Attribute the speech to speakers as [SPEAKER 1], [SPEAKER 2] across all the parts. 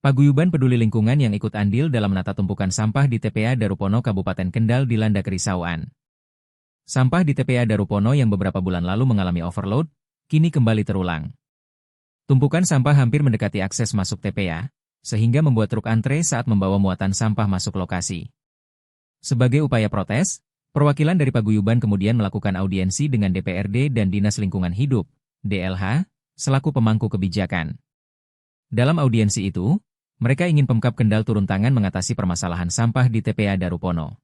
[SPEAKER 1] Paguyuban peduli lingkungan yang ikut andil dalam menata tumpukan sampah di TPA Darupono Kabupaten Kendal dilanda kerisauan. Sampah di TPA Darupono yang beberapa bulan lalu mengalami overload, kini kembali terulang. Tumpukan sampah hampir mendekati akses masuk TPA, sehingga membuat truk antre saat membawa muatan sampah masuk lokasi. Sebagai upaya protes, perwakilan dari paguyuban kemudian melakukan audiensi dengan DPRD dan Dinas Lingkungan Hidup, DLH, selaku pemangku kebijakan. Dalam audiensi itu, mereka ingin Pemkab Kendal turun tangan mengatasi permasalahan sampah di TPA Darupono.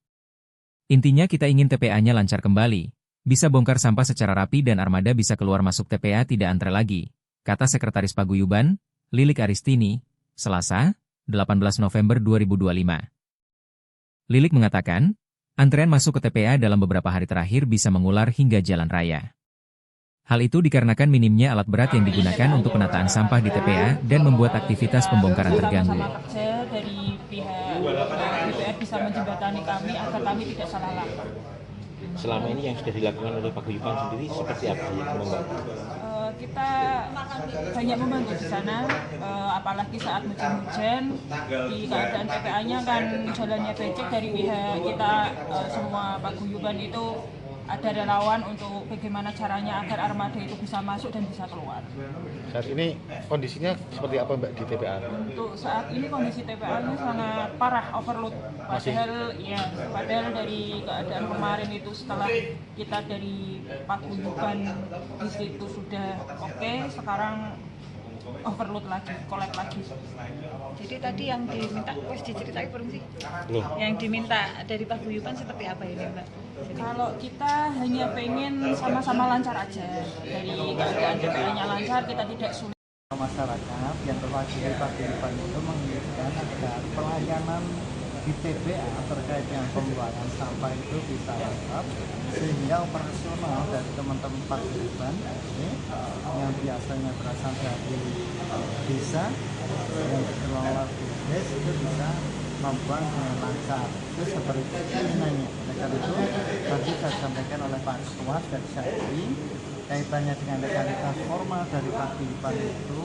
[SPEAKER 1] Intinya kita ingin TPA-nya lancar kembali, bisa bongkar sampah secara rapi dan armada bisa keluar masuk TPA tidak antre lagi, kata Sekretaris Paguyuban, Lilik Aristini, Selasa, 18 November 2025. Lilik mengatakan, antrean masuk ke TPA dalam beberapa hari terakhir bisa mengular hingga jalan raya. Hal itu dikarenakan minimnya alat berat yang digunakan untuk penataan sampah di TPA dan membuat aktivitas pembongkaran terganggu.
[SPEAKER 2] Dari pihak DPR bisa menjembatani kami agar kami tidak salah langkah.
[SPEAKER 3] Selama ini yang sudah dilakukan oleh Paguyuban sendiri seperti apa yang membantu?
[SPEAKER 2] Kita banyak membantu di sana, apalagi saat musim-hujan, di keadaan TPA-nya kan jalannya becek dari pihak kita semua Paguyuban itu ada relawan untuk bagaimana caranya agar armada itu bisa masuk dan bisa keluar.
[SPEAKER 4] Saat ini kondisinya seperti apa Mbak di TPA?
[SPEAKER 2] Untuk saat ini kondisi TPA-nya sangat parah, overload. Padahal dari keadaan kemarin itu setelah kita dari Paguyuban di situ sudah oke, sekarang overload lagi, kolek lagi.
[SPEAKER 5] Jadi tadi yang diminta, wes diceritain belum sih?
[SPEAKER 3] Belum.
[SPEAKER 5] Yang diminta dari Paguyuban seperti apa ini Mbak?
[SPEAKER 2] Kalau kita hanya pengen sama-sama lancar aja, dari keadaan TPA-nya lancar, kita tidak sulit.
[SPEAKER 6] Masyarakat yang terwakili Paguyuban itu menginginkan agar pelayanan di TPA terkait dengan pembuangan sampah itu bisa lengkap, sehingga operasional dari teman-teman Paguyuban ini yang biasanya berasal dari desa yang dikelola BUMDes itu bisa membuang dengan lancar. Itu seperti keinginannya. Oleh itu tadi saya sampaikan oleh Pak Ketua dan Syahri, kaitannya dengan legalitas formal dari Paguyuban itu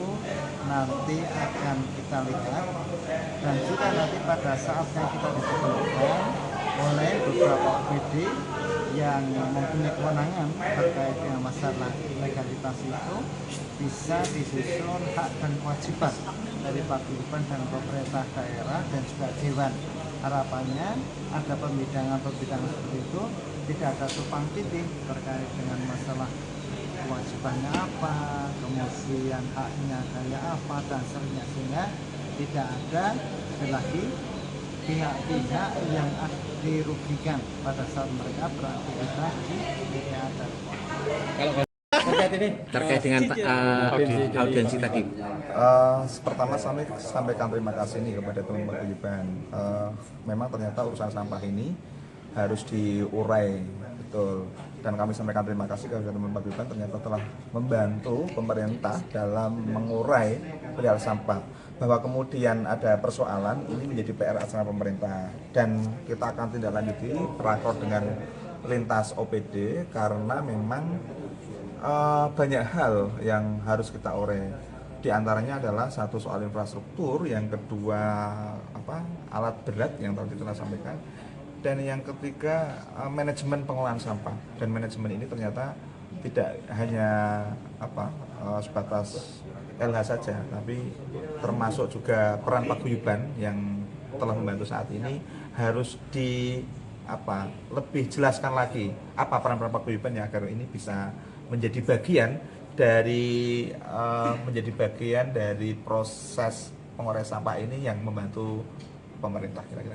[SPEAKER 6] nanti akan kita lihat, dan juga nanti pada saatnya kita diperlukan oleh beberapa OPD yang mempunyai kewenangan terkait dengan masalah legalitas itu bisa disusun hak dan kewajiban dari Paguyuban dan pemerintah daerah dan juga Dewan. Harapannya ada pembidangan-pembidangan seperti itu, tidak ada tumpang tindih terkait dengan masalah kewajibannya apa, kemudian haknya kayak apa, dan seterusnya, sehingga tidak ada lagi pihak-pihak yang dirugikan pada saat mereka beraktivitas di TPA.
[SPEAKER 3] Terkait dengan audiensi tadi.
[SPEAKER 7] Pertama kami sampaikan terima kasih nih kepada teman Paguyuban. Memang ternyata urusan sampah ini harus diurai betul, dan kami sampaikan terima kasih kepada teman Paguyuban ternyata telah membantu pemerintah dalam mengurai perihal sampah. Bahwa kemudian ada persoalan ini menjadi PR acara pemerintah, dan kita akan tindak lanjuti rakor dengan lintas OPD karena memang banyak hal yang harus kita urai. Di antaranya adalah satu soal infrastruktur, yang kedua alat berat yang tadi telah sampaikan, dan yang ketiga manajemen pengelolaan sampah. Dan manajemen ini ternyata tidak hanya sebatas LH saja, tapi termasuk juga peran Paguyuban yang telah membantu saat ini bagus lebih jelaskan lagi apa peran Paguyuban ya, agar ini bisa menjadi bagian dari proses penguraian sampah ini yang membantu pemerintah kira-kira.